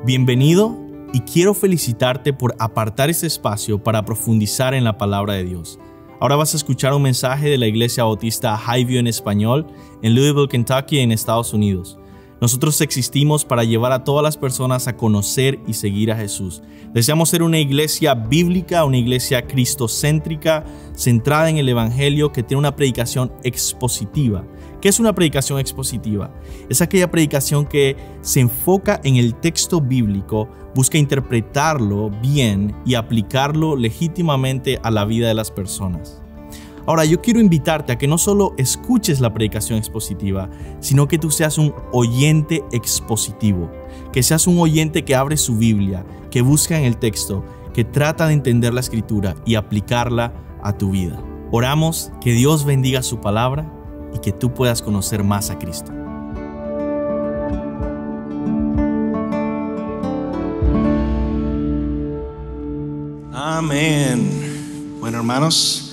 Bienvenido y quiero felicitarte por apartar este espacio para profundizar en la palabra de Dios. Ahora vas a escuchar un mensaje de la Iglesia Bautista Highview en español en Louisville, Kentucky, en Estados Unidos. Nosotros existimos para llevar a todas las personas a conocer y seguir a Jesús. Deseamos ser una iglesia bíblica, una iglesia cristocéntrica, centrada en el Evangelio, que tiene una predicación expositiva. ¿Qué es una predicación expositiva? Es aquella predicación que se enfoca en el texto bíblico, busca interpretarlo bien y aplicarlo legítimamente a la vida de las personas. Ahora, yo quiero invitarte a que no solo escuches la predicación expositiva, sino que tú seas un oyente expositivo, que seas un oyente que abre su Biblia, que busca en el texto, que trata de entender la Escritura y aplicarla a tu vida. Oramos que Dios bendiga su palabra y que tú puedas conocer más a Cristo. Amén. Bueno, hermanos,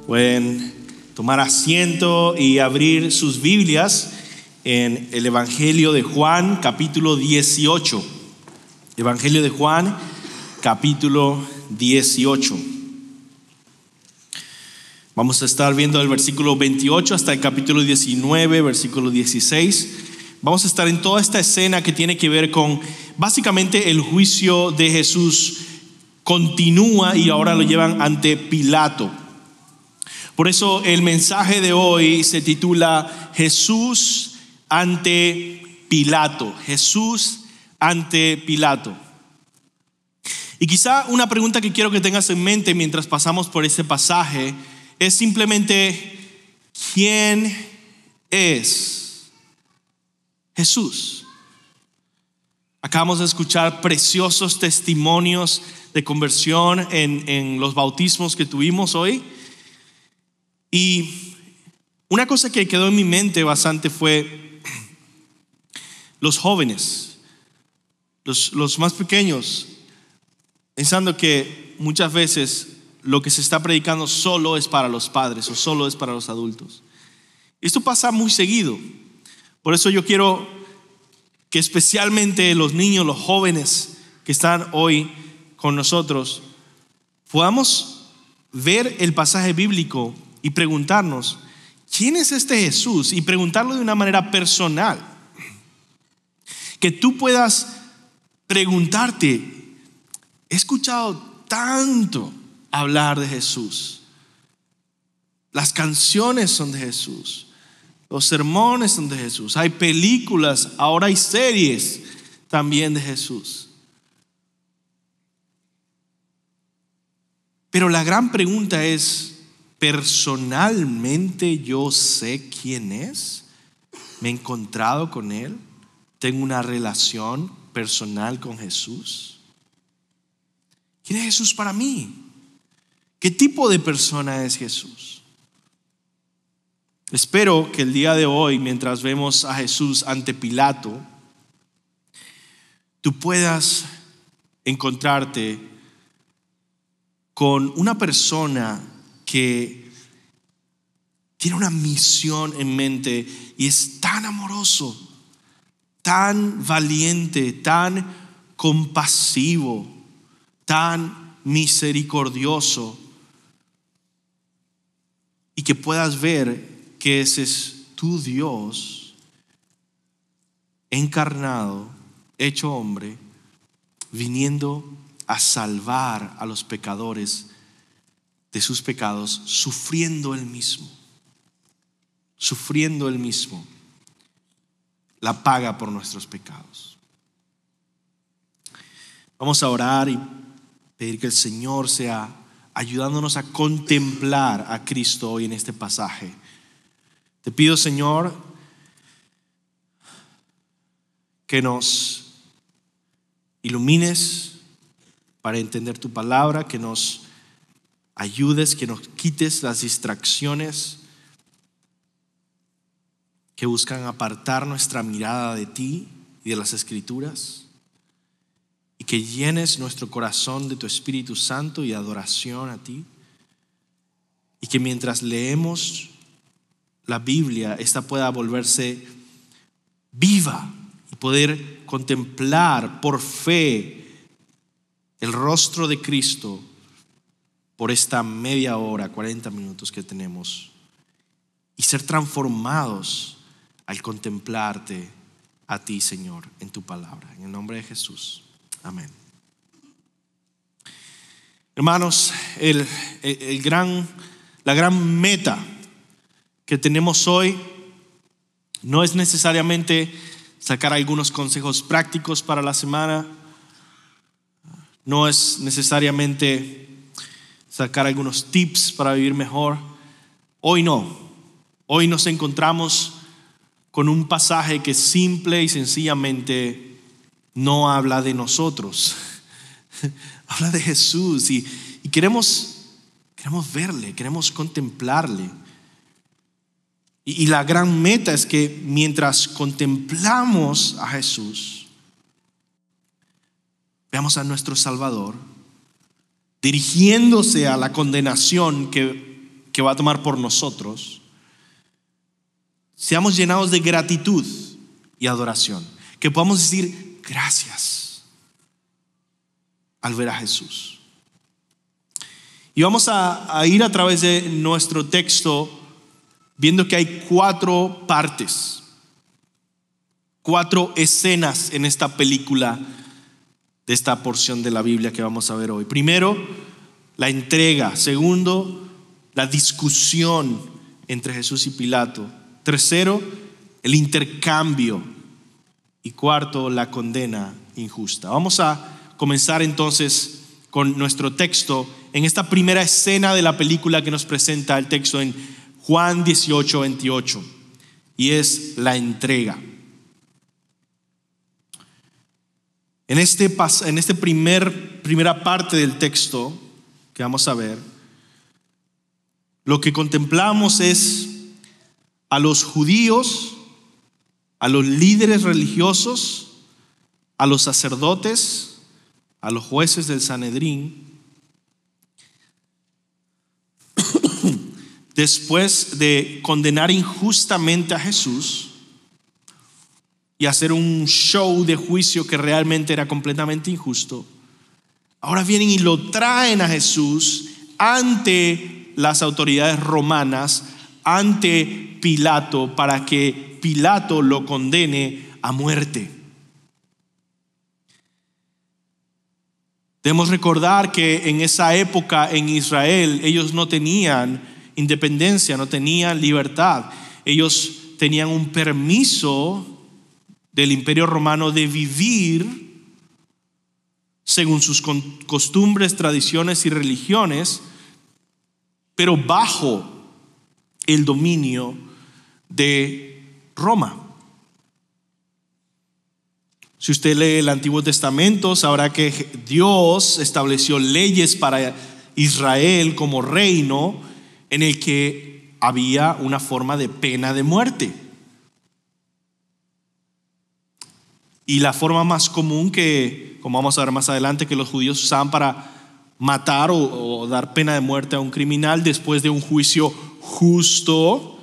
pueden tomar asiento y abrir sus Biblias en el Evangelio de Juan, capítulo 18. Evangelio de Juan, capítulo 18. Vamos a estar viendo el versículo 28 hasta el capítulo 19, versículo 16. Vamos a estar en toda esta escena que tiene que ver con básicamente el juicio de Jesús. Continúa y ahora lo llevan ante Pilato. Por eso el mensaje de hoy se titula Jesús ante Pilato. Jesús ante Pilato. Y quizá una pregunta que quiero que tengas en mente mientras pasamos por este pasaje es simplemente: ¿quién es Jesús? Acabamos de escuchar preciosos testimonios de conversión en los bautismos que tuvimos hoy. Y una cosa que quedó en mi mente bastante fue los jóvenes, los más pequeños, pensando que muchas veces lo que se está predicando solo es para los padres o solo es para los adultos. Esto pasa muy seguido. Por eso yo quiero que especialmente los niños, los jóvenes que están hoy con nosotros, podamos ver el pasaje bíblico y preguntarnos: ¿quién es este Jesús? Y preguntarlo de una manera personal. Que tú puedas preguntarte: he escuchado tanto hablar de Jesús. Las canciones son de Jesús. Los sermones son de Jesús. Hay películas, ahora hay series también de Jesús. Pero la gran pregunta es: ¿personalmente yo sé quién es? ¿Me he encontrado con Él? ¿Tengo una relación personal con Jesús? ¿Quién es Jesús para mí? ¿Qué tipo de persona es Jesús? Espero que el día de hoy, mientras vemos a Jesús ante Pilato, tú puedas encontrarte con una persona que tiene una misión en mente y es tan amoroso, tan valiente, tan compasivo, tan misericordioso, y que puedas ver que ese es tu Dios encarnado, hecho hombre, viniendo a salvar a los pecadores de sus pecados, sufriendo él mismo la paga por nuestros pecados. Vamos a orar y pedir que el Señor sea ayudándonos a contemplar a Cristo hoy en este pasaje. Te pido, Señor, que nos ilumines para entender tu palabra, que nos ayudes, que nos quites las distracciones que buscan apartar nuestra mirada de ti y de las Escrituras, y que llenes nuestro corazón de tu Espíritu Santo y adoración a ti, y que mientras leemos la Biblia, esta pueda volverse viva y poder contemplar por fe el rostro de Cristo por esta media hora, 40 minutos que tenemos, y ser transformados al contemplarte a ti, Señor, en tu palabra. En el nombre de Jesús. Amén. Hermanos, la gran meta que tenemos hoy no es necesariamente sacar algunos consejos prácticos para la semana, no es necesariamente sacar algunos tips para vivir mejor. Hoy no. Hoy nos encontramos con un pasaje que simple y sencillamente no habla de nosotros. Habla de Jesús y queremos verle, queremos contemplarle. Y la gran meta es que mientras contemplamos a Jesús, veamos a nuestro Salvador dirigiéndose a la condenación que va a tomar por nosotros, seamos llenados de gratitud y adoración, que podamos decir gracias al ver a Jesús. Y vamos a ir a través de nuestro texto viendo que hay 4 partes, 4 escenas en esta película de esta porción de la Biblia que vamos a ver hoy. Primero, la entrega. Segundo, la discusión entre Jesús y Pilato. Tercero, el intercambio. Y cuarto, la condena injusta. Vamos a comenzar entonces con nuestro texto en esta primera escena de la película que nos presenta el texto en Juan 18:28, y es la entrega. En esta primera parte del texto que vamos a ver, lo que contemplamos es a los judíos, a los líderes religiosos, a los sacerdotes, a los jueces del Sanedrín, después de condenar injustamente a Jesús y hacer un show de juicio que realmente era completamente injusto, ahora vienen y lo traen a Jesús ante las autoridades romanas, ante Pilato, para que Pilato lo condene a muerte. Debemos recordar que en esa época en Israel ellos no tenían independencia, no tenían libertad. Ellos tenían un permiso del Imperio Romano de vivir según sus costumbres, tradiciones y religiones, pero bajo el dominio de Roma. Si usted lee el Antiguo Testamento, sabrá que Dios estableció leyes para Israel como reino en el que había una forma de pena de muerte. Y la forma más común que, como vamos a ver más adelante, que los judíos usaban para matar o dar pena de muerte a un criminal después de un juicio justo,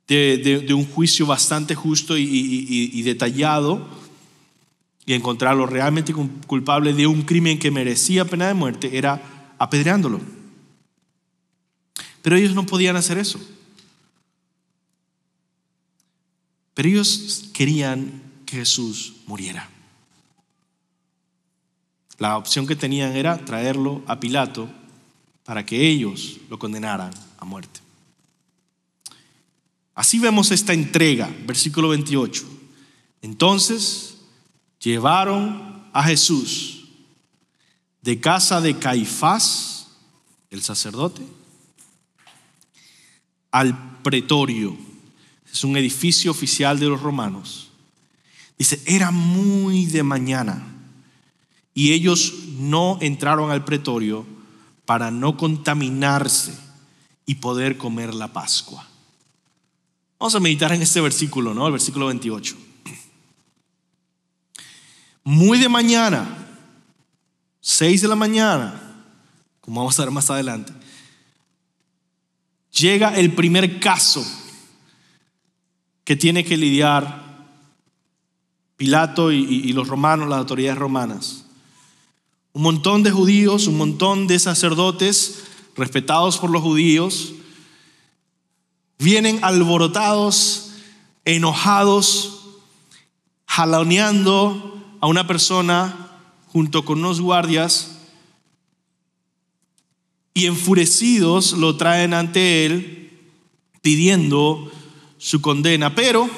de un juicio bastante justo y detallado, y encontrarlo realmente culpable de un crimen que merecía pena de muerte, era apedreándolo. Pero ellos no podían hacer eso. Pero ellos querían que Jesús muriera. La opción que tenían era traerlo a Pilato para que ellos lo condenaran a muerte. Así vemos esta entrega, versículo 28. Entonces llevaron a Jesús de casa de Caifás, el sacerdote, al pretorio. Es un edificio oficial de los romanos. Dice, era muy de mañana y ellos no entraron al pretorio para no contaminarse y poder comer la Pascua. Vamos a meditar en este versículo, ¿no? El versículo 28. Muy de mañana, 6 de la mañana, como vamos a ver más adelante, llega el primer caso que tiene que lidiar Pilato y los romanos, las autoridades romanas. Un montón de judíos, un montón de sacerdotes respetados por los judíos, vienen alborotados, enojados, jaloneando a una persona junto con unos guardias, y enfurecidos lo traen ante él pidiendo su condena. Pero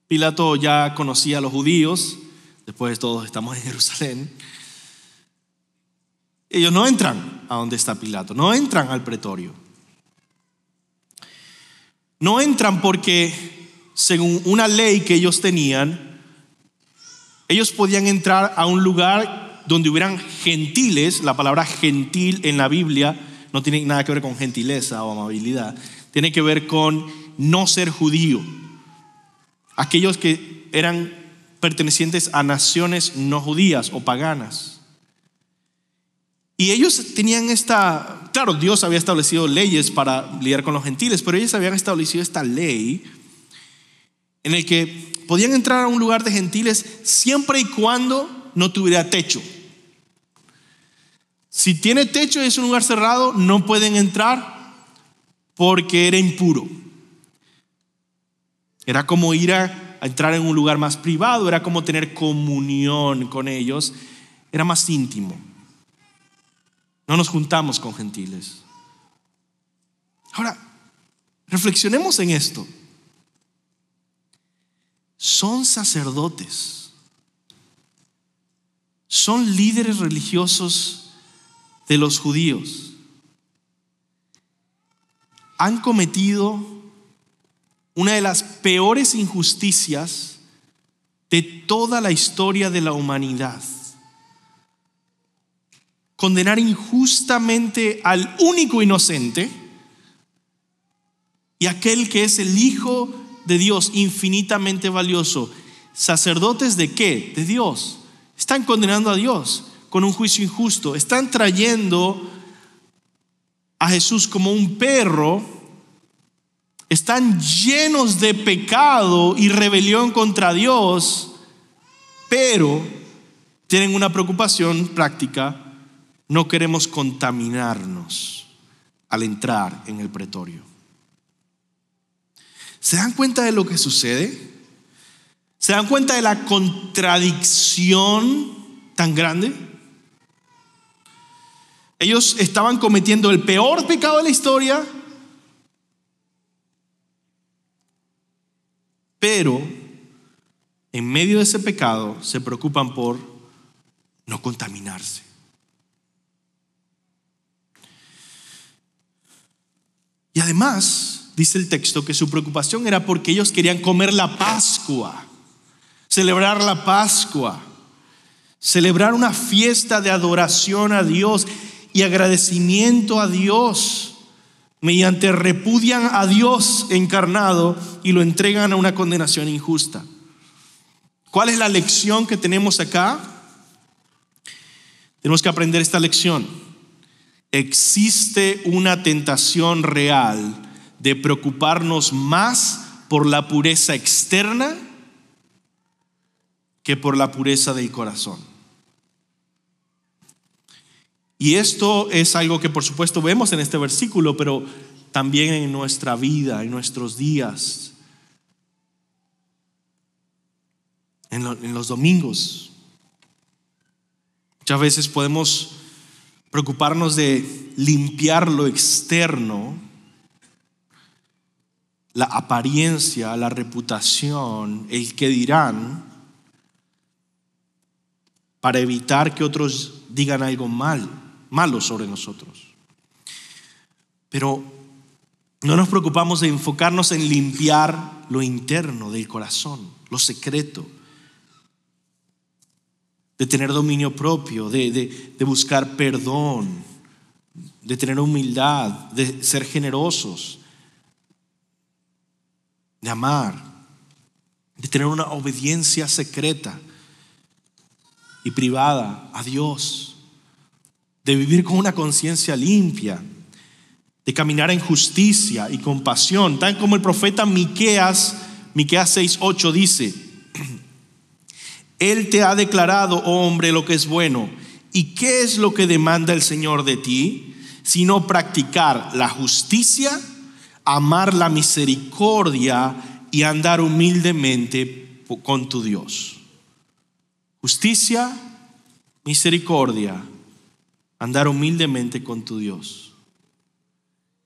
Pilato ya conocía a los judíos, después todos estamos en Jerusalén. Ellos no entran a donde está Pilato, no entran al pretorio. No entran porque, según una ley que ellos tenían, ellos podían entrar a un lugar donde hubieran gentiles. La palabra gentil en la Biblia no tiene nada que ver con gentileza o amabilidad, tiene que ver con no ser judío. Aquellos que eran pertenecientes a naciones no judías o paganas. Y ellos tenían claro, Dios había establecido leyes para lidiar con los gentiles, pero ellos habían establecido esta ley en el que podían entrar a un lugar de gentiles siempre y cuando no tuviera techo. Si tiene techo y es un lugar cerrado, no pueden entrar porque era impuro. Era como ir a entrar en un lugar más privado, era como tener comunión con ellos, era más íntimo. No nos juntamos con gentiles. Ahora, reflexionemos en esto. Son sacerdotes, son líderes religiosos de los judíos. Han cometido una de las peores injusticias de toda la historia de la humanidad. Condenar injustamente al único inocente y aquel que es el Hijo de Dios infinitamente valioso. ¿Sacerdotes de qué? De Dios. Están condenando a Dios con un juicio injusto. Están trayendo a Jesús como un perro. Están llenos de pecado y rebelión contra Dios, pero tienen una preocupación práctica. No queremos contaminarnos al entrar en el pretorio. ¿Se dan cuenta de lo que sucede? ¿Se dan cuenta de la contradicción tan grande? Ellos estaban cometiendo el peor pecado de la historia, pero en medio de ese pecado se preocupan por no contaminarse. Y además, dice el texto que su preocupación era porque ellos querían comer la Pascua, celebrar la Pascua, celebrar una fiesta de adoración a Dios y agradecimiento a Dios, mediante repudian a Dios encarnado y lo entregan a una condenación injusta. ¿Cuál es la lección que tenemos acá? Tenemos que aprender esta lección. Existe una tentación real de preocuparnos más por la pureza externa que por la pureza del corazón. Y esto es algo que por supuesto vemos en este versículo, pero también en nuestra vida, en nuestros días, en los domingos. Muchas veces podemos preocuparnos de limpiar lo externo, la apariencia, la reputación, el qué dirán, para evitar que otros digan algo malo sobre nosotros. Pero no nos preocupamos de enfocarnos en limpiar lo interno del corazón, lo secreto, de tener dominio propio, de buscar perdón, de tener humildad, de ser generosos, de amar, de tener una obediencia secreta y privada a Dios, de vivir con una conciencia limpia, de caminar en justicia y compasión, tal como el profeta Miqueas 6:8 dice: Él te ha declarado, oh hombre, lo que es bueno. ¿Y qué es lo que demanda el Señor de ti? Sino practicar la justicia, amar la misericordia y andar humildemente con tu Dios. Justicia, misericordia, andar humildemente con tu Dios.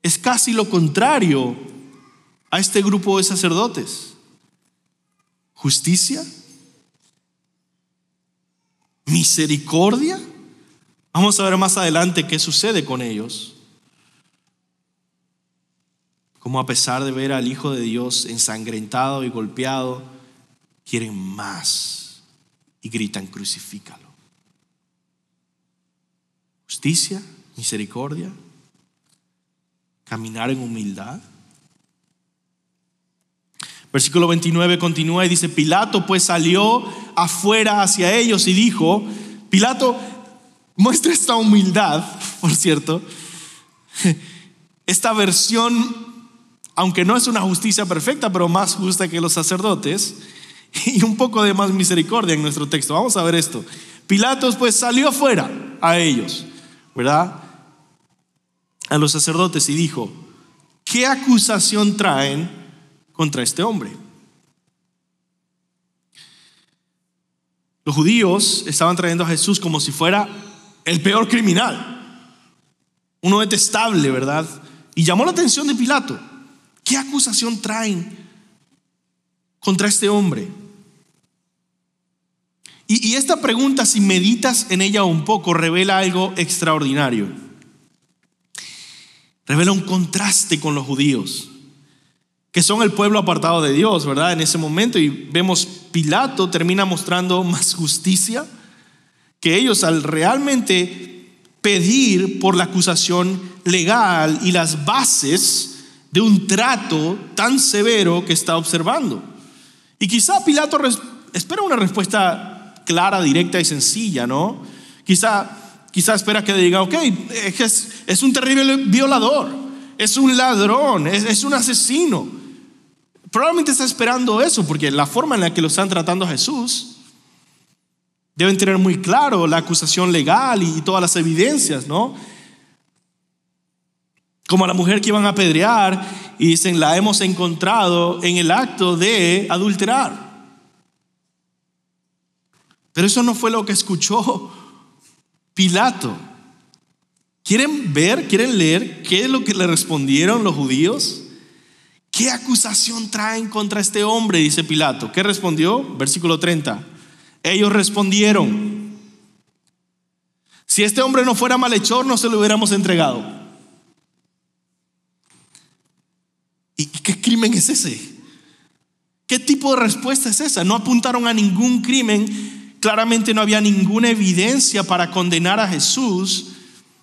Es casi lo contrario a este grupo de sacerdotes. Justicia, misericordia. Vamos a ver más adelante qué sucede con ellos. Como a pesar de ver al Hijo de Dios ensangrentado y golpeado, quieren más y gritan: crucifícalo. Justicia, misericordia, caminar en humildad. Versículo 29 continúa y dice: Pilato pues salió afuera hacia ellos y dijo, Pilato muestra esta humildad, por cierto, esta versión, aunque no es una justicia perfecta, pero más justa que los sacerdotes, y un poco de más misericordia en nuestro texto. Vamos a ver esto. Pilato pues salió afuera a ellos, ¿verdad? A los sacerdotes y dijo: ¿qué acusación traen contra este hombre? Los judíos estaban trayendo a Jesús como si fuera el peor criminal, uno detestable, ¿verdad? Y llamó la atención de Pilato. ¿Qué acusación traen contra este hombre? Y esta pregunta, si meditas en ella un poco, revela algo extraordinario. Revela un contraste con los judíos, que son el pueblo apartado de Dios, ¿verdad? En ese momento, y vemos Pilato termina mostrando más justicia que ellos al realmente pedir por la acusación legal y las bases de un trato tan severo que está observando. Y quizá Pilato espera una respuesta clara, directa y sencilla, ¿no? Quizá espera que diga: ok, es un terrible violador, es un ladrón, es un asesino. Probablemente está esperando eso, porque la forma en la que lo están tratando a Jesús, deben tener muy claro la acusación legal y todas las evidencias, ¿no? Como a la mujer que iban a apedrear y dicen: la hemos encontrado en el acto de adulterar. Pero eso no fue lo que escuchó Pilato. ¿Quieren leer qué es lo que le respondieron los judíos? ¿Qué acusación traen contra este hombre?, dice Pilato. ¿Qué respondió? Versículo 30. Ellos respondieron: si este hombre no fuera malhechor, no se lo hubiéramos entregado. ¿Y qué crimen es ese? ¿Qué tipo de respuesta es esa? No apuntaron a ningún crimen. Claramente no había ninguna evidencia para condenar a Jesús,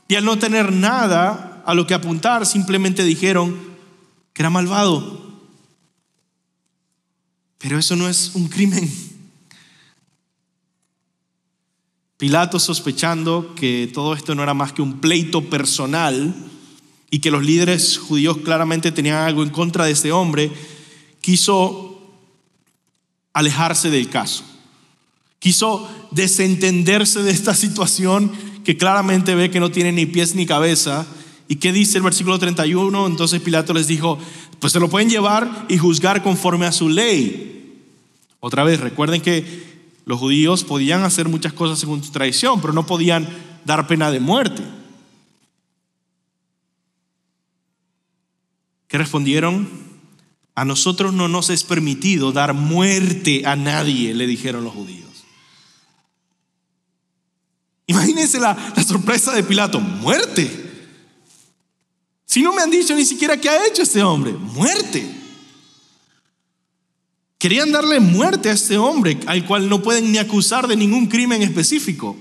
y al no tener nada a lo que apuntar, simplemente dijeron que era malvado. Pero eso no es un crimen. Pilato, sospechando que todo esto no era más que un pleito personal y que los líderes judíos claramente tenían algo en contra de este hombre, quiso alejarse del caso. Quiso desentenderse de esta situación que claramente ve que no tiene ni pies ni cabeza. ¿Y qué dice el versículo 31? Entonces Pilato les dijo: pues se lo pueden llevar y juzgar conforme a su ley. Otra vez, recuerden que los judíos podían hacer muchas cosas según su tradición, pero no podían dar pena de muerte. ¿Qué respondieron? A nosotros no nos es permitido dar muerte a nadie, le dijeron los judíos. Imagínense la sorpresa de Pilato. ¿Muerte? Si no me han dicho ni siquiera qué ha hecho este hombre. Muerte. Querían darle muerte a este hombre, al cual no pueden ni acusar de ningún crimen específico.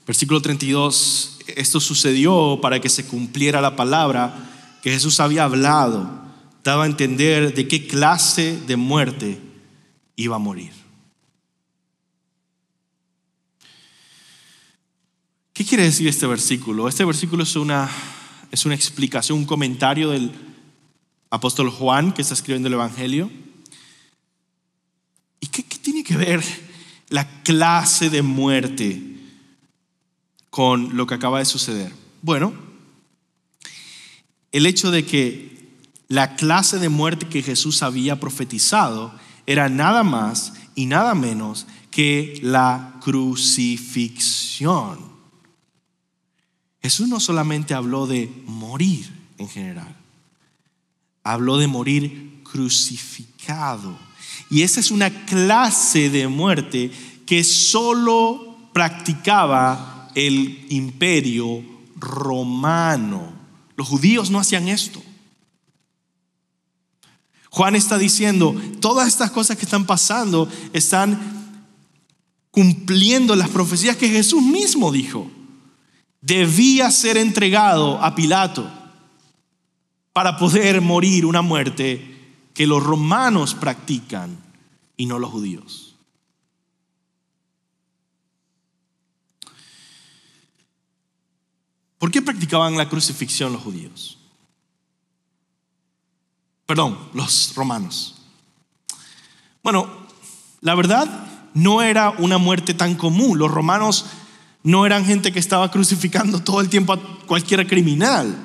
Versículo 32. Esto sucedió para que se cumpliera la palabra que Jesús había hablado. Daba a entender de qué clase de muerte iba a morir. ¿Qué quiere decir este versículo? Este versículo es una explicación, un comentario del apóstol Juan, que está escribiendo el Evangelio. que ver la clase de muerte con lo que acaba de suceder? Bueno, el hecho de que la clase de muerte que Jesús había profetizado era nada más y nada menos que la crucifixión. Jesús no solamente habló de morir en general, habló de morir crucificado. Y esa es una clase de muerte que solo practicaba el imperio romano. Los judíos no hacían esto. Juan está diciendo, todas estas cosas que están pasando están cumpliendo las profecías que Jesús mismo dijo. Debía ser entregado a Pilato para poder morir una muerte que los romanos practican y no los judíos. ¿Por qué practicaban la crucifixión los judíos? Perdón, los romanos. Bueno, la verdad no era una muerte tan común. Los romanos no eran gente que estaba crucificando todo el tiempo a cualquier criminal.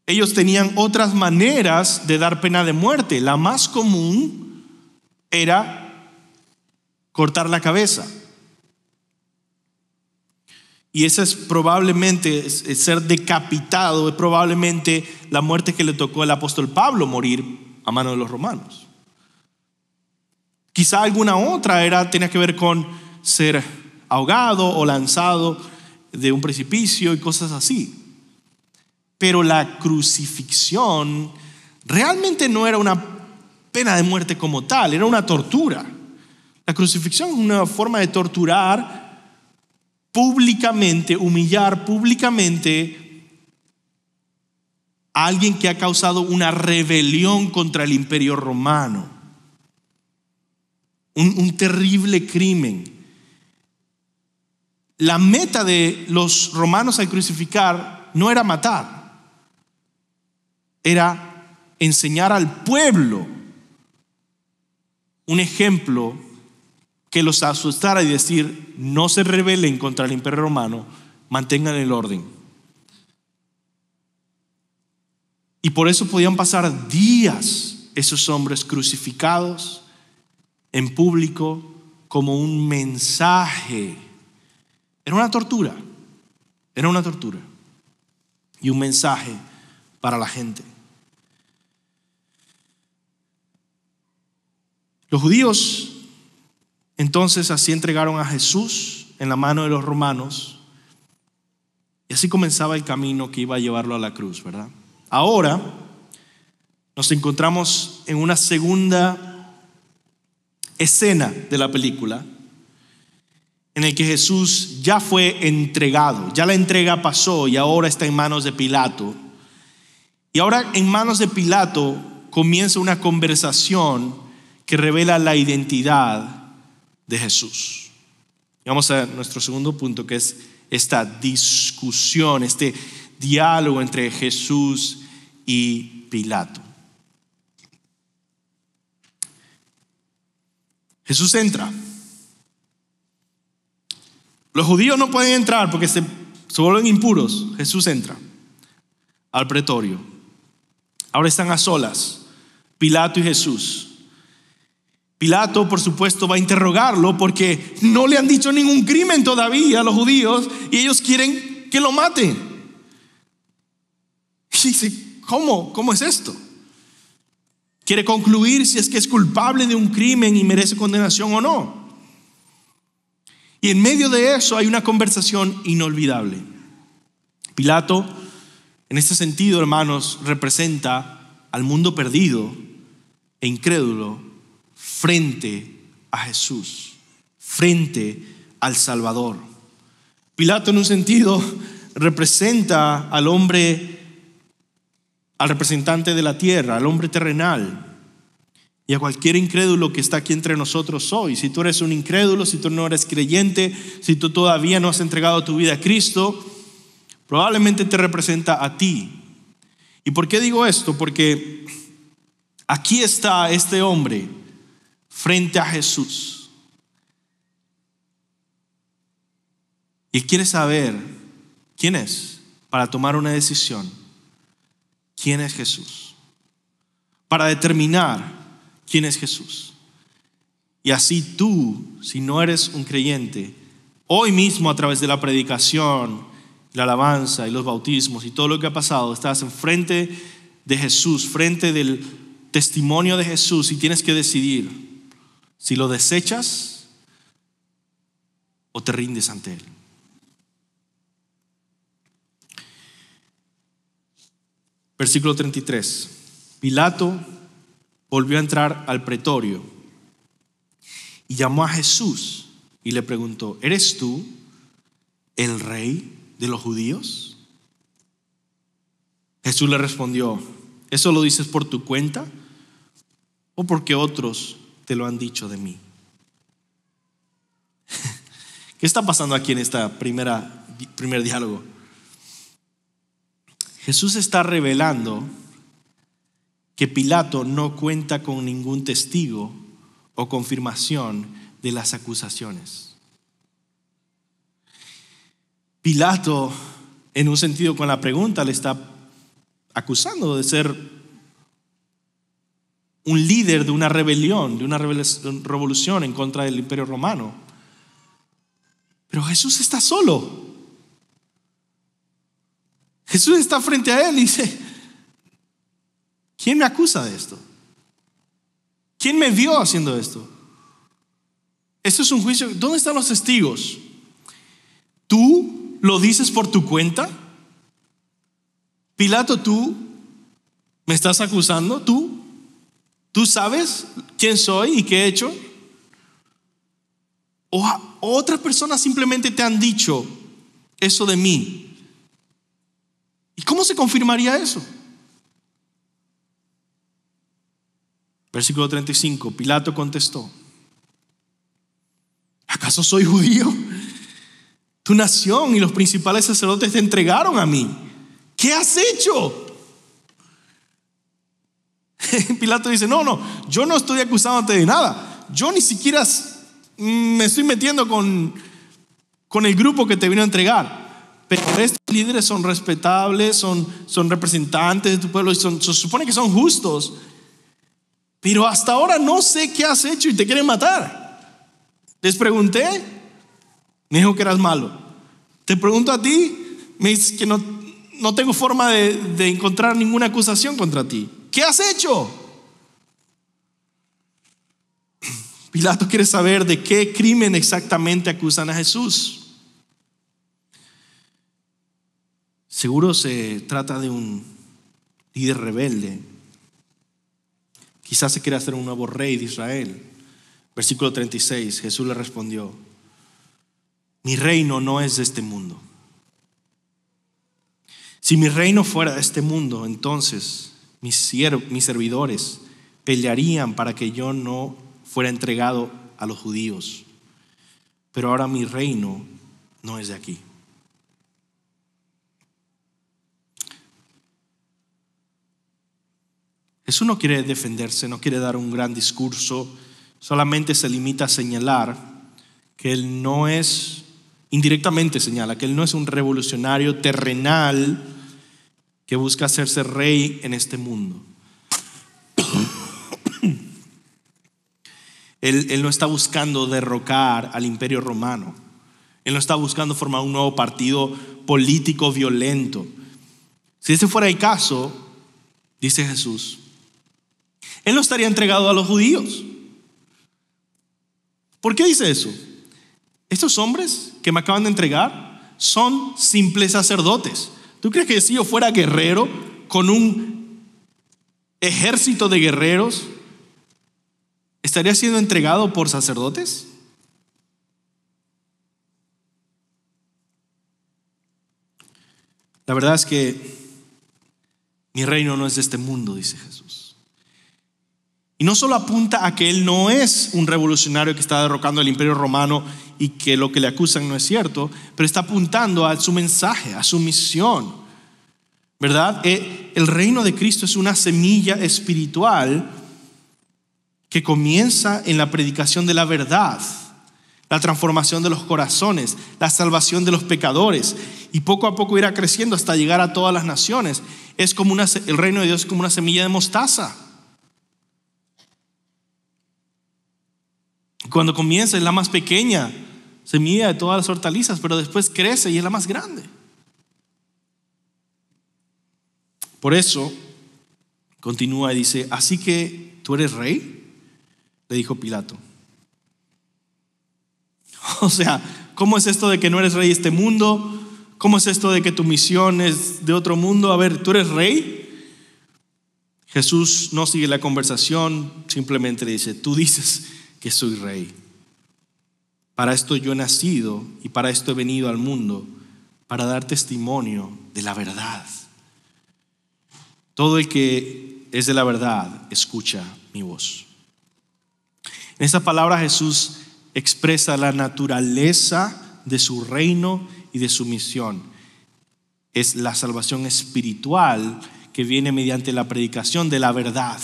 Ellos tenían otras maneras de dar pena de muerte. La más común era cortar la cabeza. Y esa es probablemente, ser decapitado, es probablemente la muerte que le tocó al apóstol Pablo morir a manos de los romanos. Quizá alguna otra tenía que ver con ser ahogado o lanzado de un precipicio y cosas así. Pero la crucifixión realmente no era una pena de muerte como tal, era una tortura. La crucifixión es una forma de torturar públicamente, humillar públicamente a alguien que ha causado una rebelión contra el imperio romano. Un terrible crimen. La meta de los romanos al crucificar no era matar. Era enseñar al pueblo un ejemplo que los asustara y decir, no se rebelen contra el imperio romano, mantengan el orden. Y por eso podían pasar días esos hombres crucificados en público como un mensaje. Era una tortura y un mensaje para la gente. Los judíos entonces así entregaron a Jesús en la mano de los romanos y así comenzaba el camino que iba a llevarlo a la cruz, ¿verdad? Ahora nos encontramos en una segunda escena de la película en el que Jesús ya fue entregado, ya la entrega pasó y ahora está en manos de Pilato. Y ahora en manos de Pilato comienza una conversación que revela la identidad de Jesús. Y vamos a nuestro segundo punto, que es esta discusión, este diálogo entre Jesús y Pilato. Jesús entra. Los judíos no pueden entrar porque se vuelven impuros. Jesús entra al pretorio. Ahora están a solas, Pilato y Jesús. Pilato, por supuesto, va a interrogarlo porque no le han dicho ningún crimen todavía a los judíos y ellos quieren que lo maten. Y dice, ¿cómo es esto? Quiere concluir si es que es culpable de un crimen y merece condenación o no. Y en medio de eso hay una conversación inolvidable. Pilato, en este sentido, hermanos, representa al mundo perdido e incrédulo frente a Jesús, frente al Salvador. Pilato, en un sentido, representa al hombre, al representante de la tierra, al hombre terrenal y a cualquier incrédulo que está aquí entre nosotros hoy. Si tú eres un incrédulo, si tú no eres creyente, si tú todavía no has entregado tu vida a Cristo, probablemente te representa a ti. ¿Y por qué digo esto? Porque aquí está este hombre frente a Jesús. Y él quiere saber quién es para tomar una decisión. ¿Quién es Jesús? Para determinar quién es Jesús. Y así tú, si no eres un creyente, hoy mismo a través de la predicación, la alabanza y los bautismos y todo lo que ha pasado, estás enfrente de Jesús, frente del testimonio de Jesús, y tienes que decidir si lo desechas o te rindes ante Él. Versículo 33. Pilato volvió a entrar al pretorio y llamó a Jesús y le preguntó: ¿eres tú el rey de los judíos? Jesús le respondió: ¿eso lo dices por tu cuenta o porque otros te lo han dicho de mí? ¿Qué está pasando aquí en este primer diálogo? Jesús está revelando que Pilato no cuenta con ningún testigo o confirmación de las acusaciones. Pilato, en un sentido, con la pregunta le está acusando de ser un líder de una rebelión, de una revolución en contra del Imperio Romano. Pero Jesús está solo. Jesús está frente a él y dice: ¿quién me acusa de esto? ¿Quién me vio haciendo esto? Esto es un juicio. ¿Dónde están los testigos? ¿Tú lo dices por tu cuenta? Pilato, ¿tú me estás acusando? ¿Tú sabes quién soy y qué he hecho? ¿O otras personas simplemente te han dicho eso de mí? ¿Y cómo se confirmaría eso? Versículo 35. Pilato contestó: ¿acaso soy judío? Tu nación y los principales sacerdotes te entregaron a mí. ¿Qué has hecho? Pilato dice: no, yo no estoy acusándote de nada. Yo ni siquiera me estoy metiendo con el grupo que te vino a entregar. Pero estos líderes son respetables, son representantes de tu pueblo y se supone que son justos. Pero hasta ahora no sé qué has hecho y te quieren matar. Les pregunté, me dijo que eras malo. Te pregunto a ti, me dices que no tengo forma de encontrar ninguna acusación contra ti. ¿Qué has hecho? Pilato quiere saber de qué crimen exactamente acusan a Jesús. Seguro se trata de un líder rebelde. Quizás se quiere hacer un nuevo rey de Israel. Versículo 36, Jesús le respondió: mi reino no es de este mundo. Si mi reino fuera de este mundo, entonces mis servidores pelearían para que yo no fuera entregado a los judíos. Pero ahora mi reino no es de aquí. Jesús no quiere defenderse, no quiere dar un gran discurso, solamente se limita a señalar que Él no es, indirectamente señala que Él no es un revolucionario terrenal que busca hacerse rey en este mundo. Él no está buscando derrocar al Imperio Romano. Él no está buscando formar un nuevo partido político violento. Si ese fuera el caso, dice Jesús, Él no estaría entregado a los judíos. ¿Por qué dice eso? Estos hombres que me acaban de entregar son simples sacerdotes. ¿Tú crees que si yo fuera guerrero con un ejército de guerreros, estaría siendo entregado por sacerdotes? La verdad es que mi reino no es de este mundo, dice Jesús. Y no solo apunta a que Él no es un revolucionario que está derrocando el Imperio Romano y que lo que le acusan no es cierto, pero está apuntando a su mensaje, a su misión, ¿verdad? El reino de Cristo es una semilla espiritual que comienza en la predicación de la verdad, la transformación de los corazones, la salvación de los pecadores, y poco a poco irá creciendo hasta llegar a todas las naciones. Es como el reino de Dios es como una semilla de mostaza. Cuando comienza es la más pequeña semilla de todas las hortalizas, pero después crece y es la más grande. Por eso continúa y dice: ¿así que tú eres rey?, le dijo Pilato. O sea, ¿cómo es esto de que no eres rey de este mundo? ¿Cómo es esto de que tu misión es de otro mundo? A ver, ¿tú eres rey? Jesús no sigue la conversación, simplemente le dice: tú dices que soy rey. Para esto yo he nacido y para esto he venido al mundo, para dar testimonio de la verdad. Todo el que es de la verdad escucha mi voz. En esta palabra Jesús expresa la naturaleza de su reino y de su misión. Es la salvación espiritual que viene mediante la predicación de la verdad,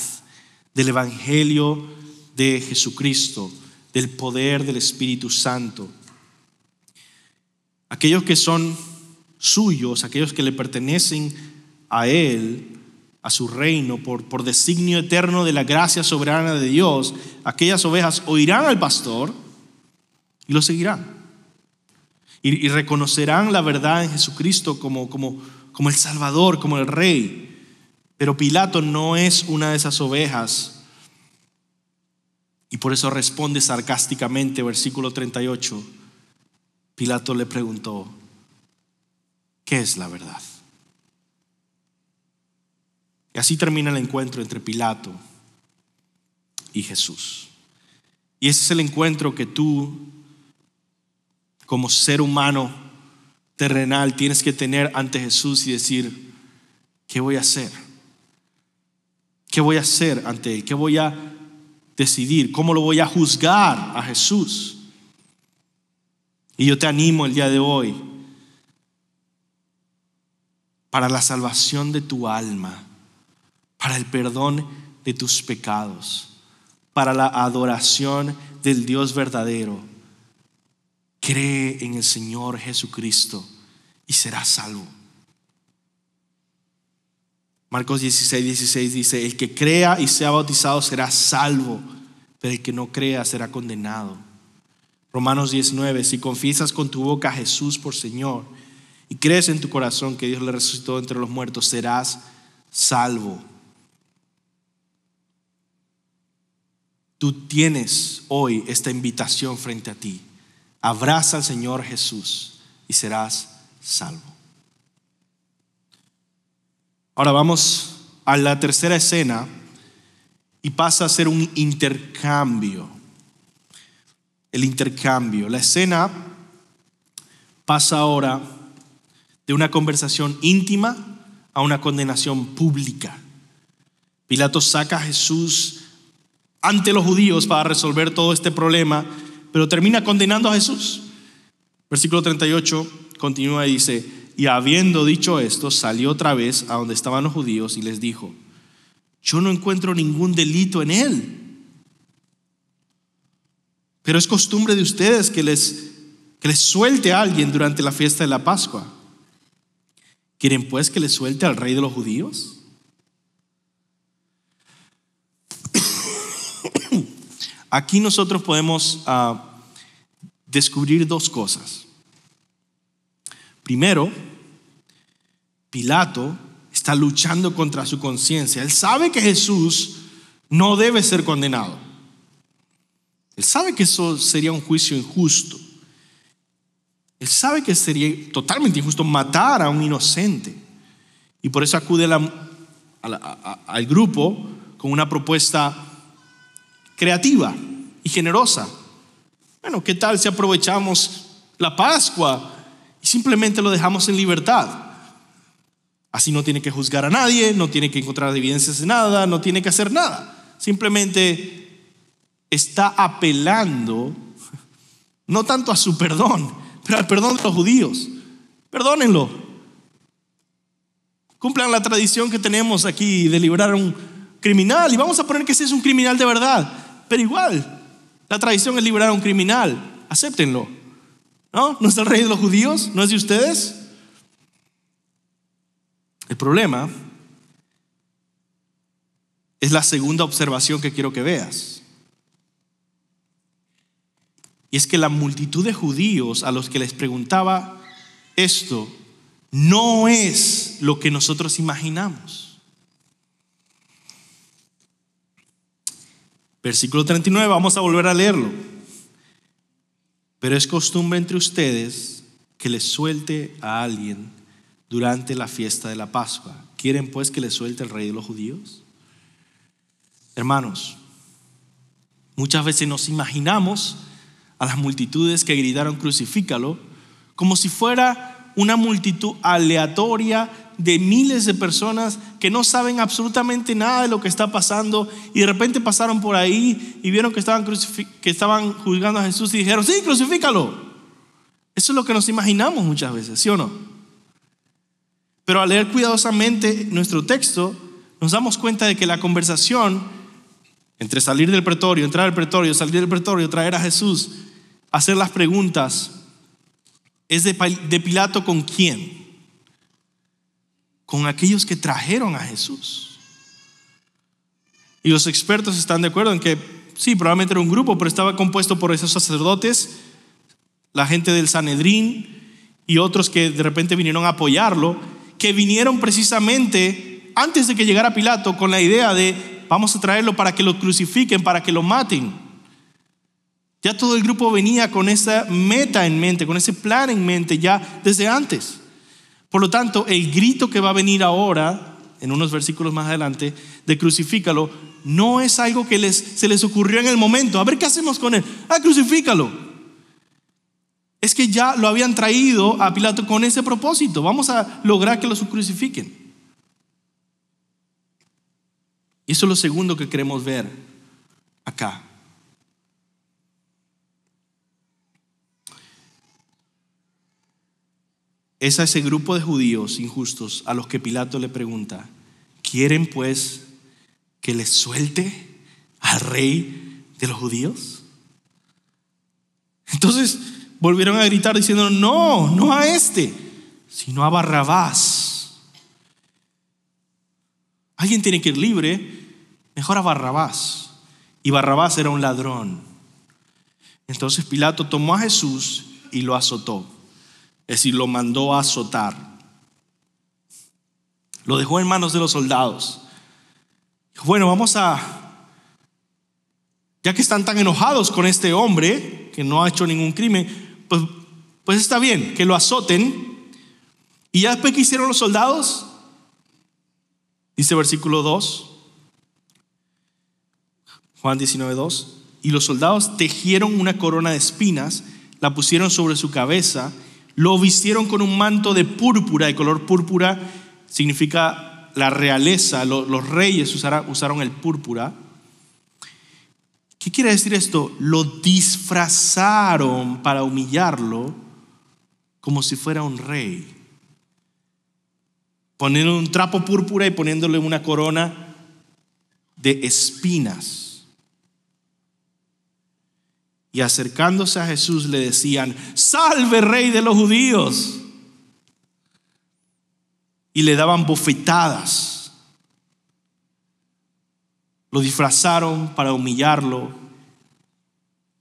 del evangelio de Jesucristo, del poder del Espíritu Santo. Aquellos que son suyos, aquellos que le pertenecen a Él, a su reino, por designio eterno de la gracia soberana de Dios, aquellas ovejas oirán al pastor y lo seguirán. Y reconocerán la verdad en Jesucristo como el Salvador, como el Rey. Pero Pilato no es una de esas ovejas. Y por eso responde sarcásticamente, versículo 38. Pilato le preguntó: ¿qué es la verdad? Y así termina el encuentro entre Pilato y Jesús. Y ese es el encuentro que tú, como ser humano terrenal, tienes que tener ante Jesús y decir: ¿qué voy a hacer? ¿Qué voy a hacer ante Él? ¿Qué voy a decidir? ¿Cómo lo voy a juzgar a Jesús? Y yo te animo el día de hoy, para la salvación de tu alma, para el perdón de tus pecados, para la adoración del Dios verdadero, cree en el Señor Jesucristo y serás salvo. Marcos 16:16 dice: el que crea y sea bautizado será salvo, pero el que no crea será condenado. Romanos 19: si confiesas con tu boca a Jesús por Señor y crees en tu corazón que Dios le resucitó entre los muertos, serás salvo. Tú tienes hoy esta invitación frente a ti. Abraza al Señor Jesús y serás salvo. Ahora vamos a la tercera escena y pasa a ser un intercambio. El intercambio. La escena pasa ahora de una conversación íntima a una condenación pública. Pilato saca a Jesús ante los judíos para resolver todo este problema, pero termina condenando a Jesús. Versículo 38 continúa y dice: y habiendo dicho esto, salió otra vez a donde estaban los judíos y les dijo: yo no encuentro ningún delito en él. Pero es costumbre de ustedes que les suelte a alguien durante la fiesta de la Pascua. ¿Quieren pues que les suelte al rey de los judíos? Aquí nosotros podemos descubrir dos cosas. Primero, Pilato está luchando contra su conciencia. Él sabe que Jesús no debe ser condenado. Él sabe que eso sería un juicio injusto. Él sabe que sería totalmente injusto matar a un inocente. Y por eso acude al grupo con una propuesta creativa y generosa. Bueno, ¿qué tal si aprovechamos la Pascua y simplemente lo dejamos en libertad? Así no tiene que juzgar a nadie, no tiene que encontrar evidencias de nada, no tiene que hacer nada. Simplemente está apelando no tanto a su perdón, pero al perdón de los judíos. Perdónenlo. Cumplan la tradición que tenemos aquí de liberar a un criminal, y vamos a poner que ese es un criminal de verdad. pero igual, la tradición es liberar a un criminal, acéptenlo. ¿No es el rey de los judíos? ¿No es de ustedes? El problema es la segunda observación que quiero que veas. Y es que la multitud de judíos a los que les preguntaba esto no es lo que nosotros imaginamos. Versículo 39, vamos a volver a leerlo. Pero es costumbre entre ustedes que les suelte a alguien durante la fiesta de la Pascua. ¿Quieren pues que les suelte el rey de los judíos? Hermanos, muchas veces nos imaginamos a las multitudes que gritaron crucifícalo como si fuera una multitud aleatoria de miles de personas que no saben absolutamente nada de lo que está pasando y de repente pasaron por ahí y vieron que estaban juzgando a Jesús y dijeron: sí, crucifícalo. Eso es lo que nos imaginamos muchas veces, ¿sí o no? Pero al leer cuidadosamente nuestro texto nos damos cuenta de que la conversación entre salir del pretorio, entrar al pretorio, salir del pretorio, traer a Jesús, hacer las preguntas, es de Pilato ¿con quién? Con aquellos que trajeron a Jesús. Y los expertos están de acuerdo en que sí, probablemente era un grupo, pero estaba compuesto por esos sacerdotes, la gente del Sanedrín y otros que de repente vinieron a apoyarlo, que vinieron precisamente antes de que llegara Pilato con la idea de: vamos a traerlo para que lo crucifiquen, para que lo maten. Ya todo el grupo venía con esa meta en mente, con ese plan en mente ya desde antes. Por lo tanto, el grito que va a venir ahora, en unos versículos más adelante, de crucifícalo, no es algo que se les ocurrió en el momento. A ver, ¿qué hacemos con él? Crucifícalo. Es que ya lo habían traído a Pilato con ese propósito. Vamos a lograr que lo crucifiquen. Y eso es lo segundo que queremos ver acá. Es a ese grupo de judíos injustos a los que Pilato le pregunta: ¿quieren pues que les suelte al rey de los judíos? Entonces volvieron a gritar diciendo: no a este, sino a Barrabás. Alguien tiene que ir libre, mejor a Barrabás. Y Barrabás era un ladrón. Entonces Pilato tomó a Jesús y lo azotó. Es decir, lo mandó a azotar. Lo dejó en manos de los soldados. Bueno, ya que están tan enojados con este hombre que no ha hecho ningún crimen, pues está bien, que lo azoten. Y ya después, ¿qué hicieron los soldados? Dice versículo 2, Juan 19:2. Y los soldados tejieron una corona de espinas, la pusieron sobre su cabeza, lo vistieron con un manto de púrpura. De color púrpura significa la realeza. Los reyes usaron el púrpura. ¿Qué quiere decir esto? Lo disfrazaron para humillarlo como si fuera un rey, poniendo un trapo púrpura y poniéndole una corona de espinas. Y acercándose a Jesús le decían: ¡salve, rey de los judíos! Y le daban bofetadas. Lo disfrazaron para humillarlo.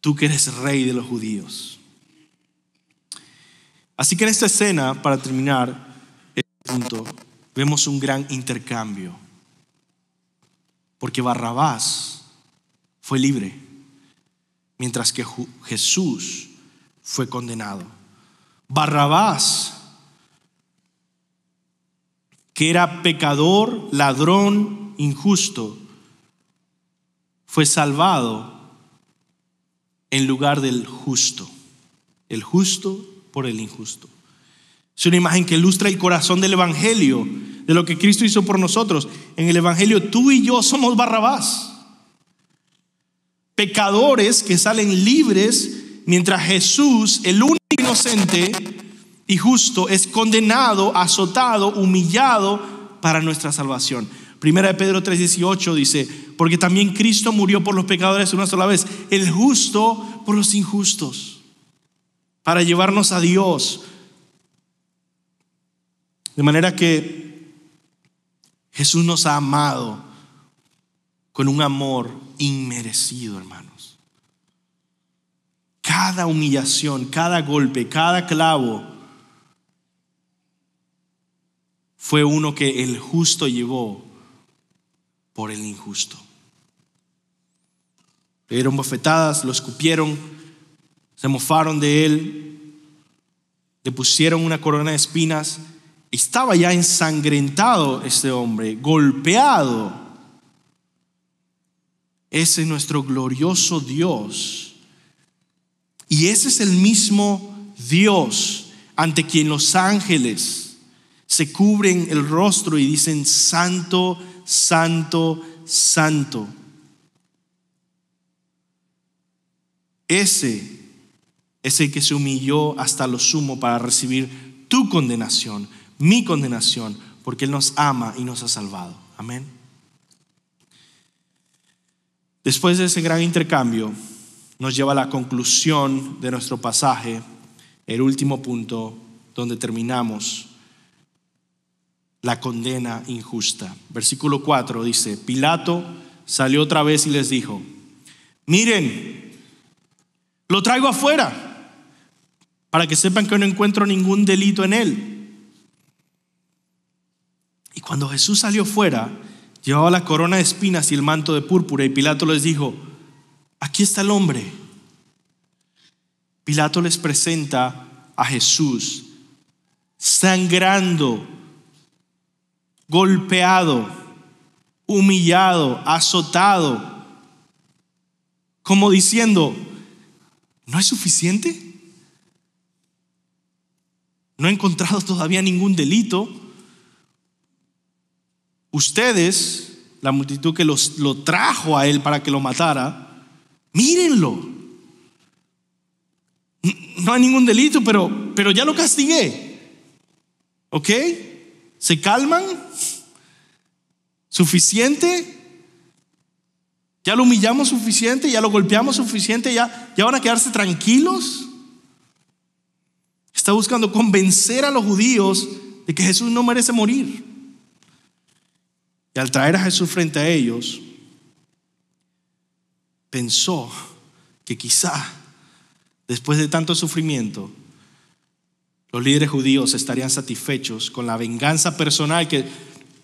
Tú que eres rey de los judíos. Así que en esta escena, para terminar este punto, vemos un gran intercambio. Porque Barrabás fue libre, mientras que Jesús fue condenado. Barrabás, que era pecador, ladrón, injusto, fue salvado en lugar del justo. El justo por el injusto. Es una imagen que ilustra el corazón del evangelio, de lo que Cristo hizo por nosotros. En el evangelio tú y yo somos Barrabás. Pecadores que salen libres, mientras Jesús, el único inocente y justo, es condenado, azotado, humillado para nuestra salvación. Primera de Pedro 3:18 dice: porque también Cristo murió por los pecadores una sola vez, el justo por los injustos, para llevarnos a Dios. De manera que Jesús nos ha amado con un amor inmerecido, hermanos. Cada humillación, cada golpe, cada clavo fue uno que el justo llevó por el injusto. Le dieron bofetadas, lo escupieron, se mofaron de él, le pusieron una corona de espinas. Estaba ya ensangrentado este hombre, golpeado. Ese es nuestro glorioso Dios. Y ese es el mismo Dios ante quien los ángeles se cubren el rostro y dicen: santo, santo, santo. Ese es el que se humilló hasta lo sumo para recibir tu condenación, mi condenación, porque Él nos ama y nos ha salvado. Amén. Después de ese gran intercambio, nos lleva a la conclusión de nuestro pasaje, el último punto donde terminamos: la condena injusta. Versículo 4 dice: Pilato salió otra vez y les dijo: miren, lo traigo afuera para que sepan que no encuentro ningún delito en él. Y cuando Jesús salió fuera, llevaba la corona de espinas y el manto de púrpura, y Pilato les dijo: aquí está el hombre. Pilato les presenta a Jesús sangrando, golpeado, humillado, azotado, como diciendo: ¿no es suficiente? No he encontrado todavía ningún delito. Ustedes, la multitud que lo trajo a él para que lo matara, mírenlo. No hay ningún delito, pero ya lo castigué. ¿Ok? ¿Se calman? ¿Suficiente? ¿Ya lo humillamos suficiente? ¿Ya lo golpeamos suficiente? ¿Ya van a quedarse tranquilos? Está buscando convencer a los judíos de que Jesús no merece morir. Y al traer a Jesús frente a ellos, pensó que quizá después de tanto sufrimiento, los líderes judíos estarían satisfechos con la venganza personal que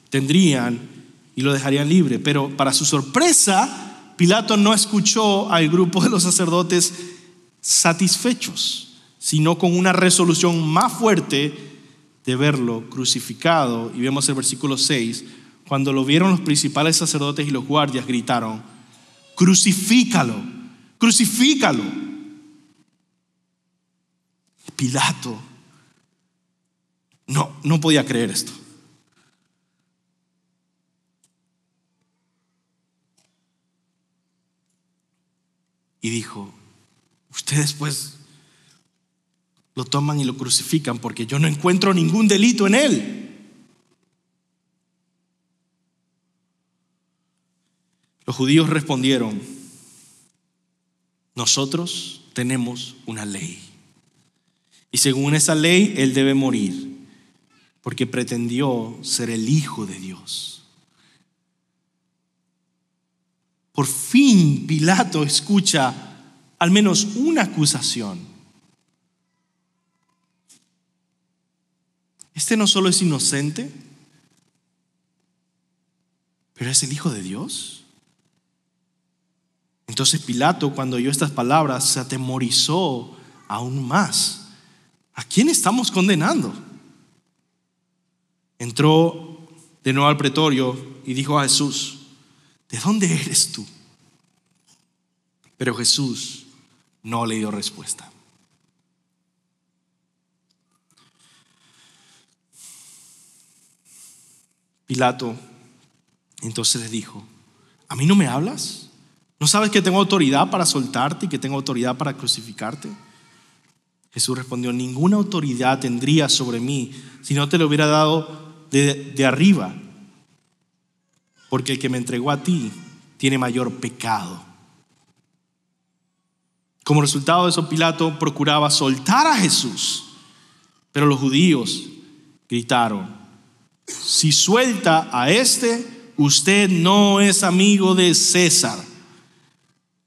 tendrían y lo dejarían libre. Pero para su sorpresa, Pilato no escuchó al grupo de los sacerdotes satisfechos, sino con una resolución más fuerte de verlo crucificado. Y vemos el versículo 6: cuando lo vieron los principales sacerdotes y los guardias, gritaron: crucifícalo, crucifícalo. Pilato no podía creer esto. Y dijo: ustedes pues lo toman y lo crucifican porque yo no encuentro ningún delito en él. Los judíos respondieron: nosotros tenemos una ley, y según esa ley él debe morir porque pretendió ser el Hijo de Dios. Por fin Pilato escucha al menos una acusación. Este no solo es inocente, pero es el Hijo de Dios. Entonces Pilato, cuando oyó estas palabras, se atemorizó aún más. ¿A quién estamos condenando? Entró de nuevo al pretorio y dijo a Jesús: ¿de dónde eres tú? Pero Jesús no le dio respuesta. Pilato entonces le dijo: ¿a mí no me hablas? ¿No sabes que tengo autoridad para soltarte y que tengo autoridad para crucificarte? Jesús respondió: ninguna autoridad tendría sobre mí si no te lo hubiera dado de arriba. porque el que me entregó a ti tiene mayor pecado. Como resultado de eso, Pilato procuraba soltar a Jesús, pero los judíos gritaron: si suelta a este, usted no es amigo de César.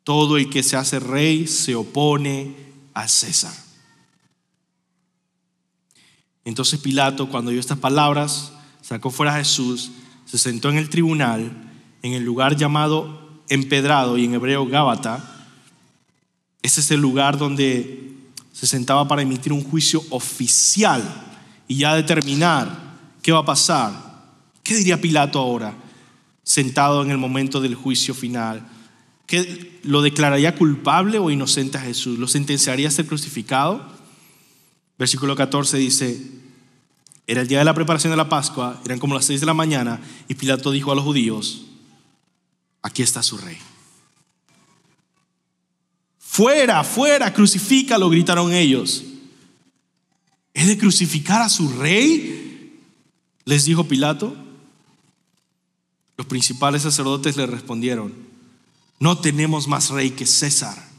Todo el que se hace rey se opone a César. Entonces Pilato, cuando oyó estas palabras, sacó fuera a Jesús, se sentó en el tribunal, en el lugar llamado Empedrado, y en hebreo Gábata. Ese es el lugar donde se sentaba para emitir un juicio oficial y ya determinar qué va a pasar. ¿Qué diría Pilato ahora, sentado en el momento del juicio final? ¿Qué, lo declararía culpable o inocente a Jesús? ¿Lo sentenciaría a ser crucificado? Versículo 14 dice: era el día de la preparación de la Pascua, eran como las 6 de la mañana, y Pilato dijo a los judíos: aquí está su rey. Fuera, fuera, crucifícalo, gritaron ellos. ¿He de crucificar a su rey?, les dijo Pilato. Los principales sacerdotes le respondieron: no tenemos más rey que César.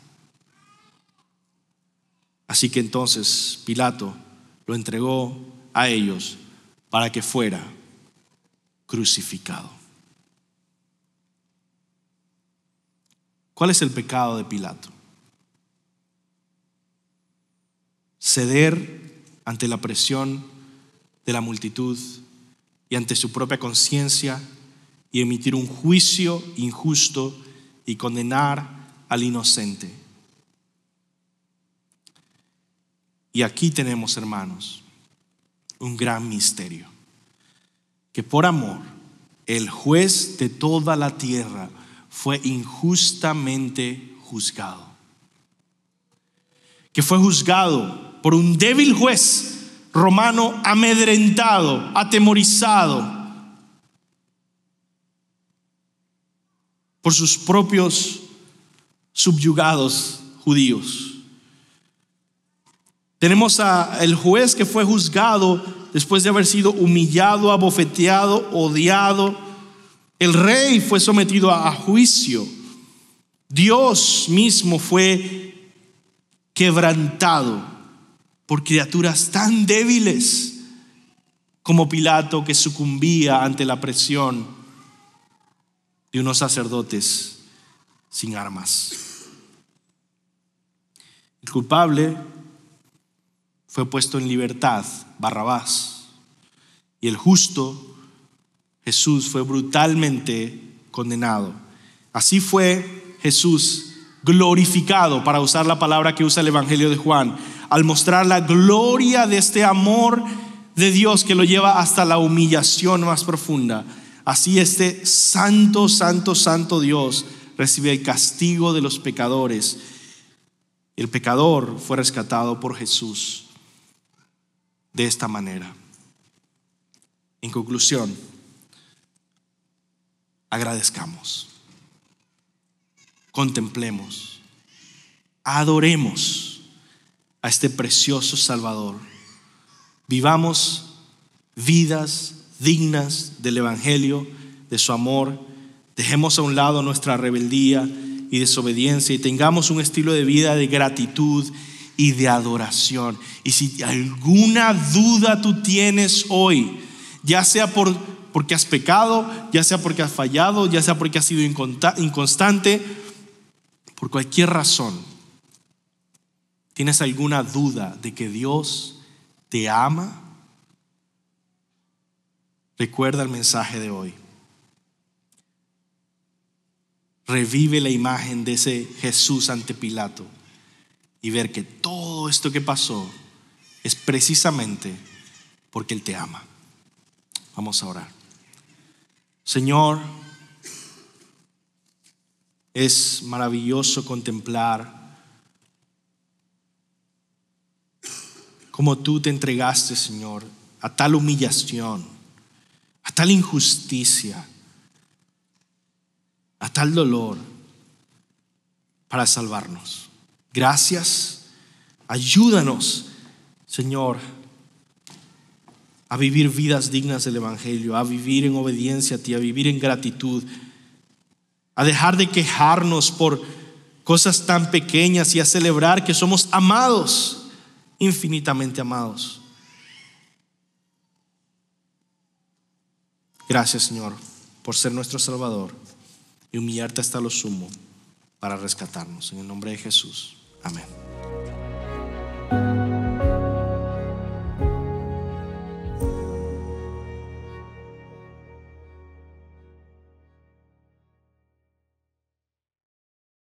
Así que entonces Pilato lo entregó a ellos para que fuera crucificado. ¿Cuál es el pecado de Pilato? Ceder ante la presión de la multitud y ante su propia conciencia y emitir un juicio injusto y condenar al inocente. Y aquí tenemos, hermanos, un gran misterio: que por amor el juez de toda la tierra fue injustamente juzgado, que fue juzgado por un débil juez romano amedrentado, atemorizado por sus propios subyugados judíos. Tenemos al juez que fue juzgado después de haber sido humillado, abofeteado, odiado. El rey fue sometido a juicio. Dios mismo fue quebrantado por criaturas tan débiles como Pilato, que sucumbía ante la presión de unos sacerdotes sin armas. El culpable fue puesto en libertad, Barrabás, y el justo, Jesús, fue brutalmente condenado. Así fue Jesús glorificado, para usar la palabra que usa el Evangelio de Juan, al mostrar la gloria de este amor de Dios que lo lleva hasta la humillación más profunda. Así este santo, santo, santo Dios recibe el castigo de los pecadores. El pecador fue rescatado por Jesús de esta manera. En conclusión, agradezcamos, contemplemos, adoremos a este precioso Salvador. Vivamos vidas dignas del Evangelio, de su amor. Dejemos a un lado nuestra rebeldía y desobediencia y tengamos un estilo de vida de gratitud y de adoración. Y si alguna duda tú tienes hoy, ya sea porque has pecado, ya sea porque has fallado, ya sea porque has sido inconstante, por cualquier razón, tienes alguna duda de que Dios te ama, recuerda el mensaje de hoy. Revive la imagen de ese Jesús ante Pilato y ver que todo esto que pasó es precisamente porque Él te ama. Vamos a orar. Señor, es maravilloso contemplar cómo tú te entregaste, Señor, a tal humillación, a tal injusticia, a tal dolor para salvarnos. Gracias. Ayúdanos, Señor, a vivir vidas dignas del Evangelio, a vivir en obediencia a ti, a vivir en gratitud, a dejar de quejarnos por cosas tan pequeñas y a celebrar que somos amados, infinitamente amados. Gracias, Señor, por ser nuestro Salvador y humillarte hasta lo sumo para rescatarnos. En el nombre de Jesús. Amén.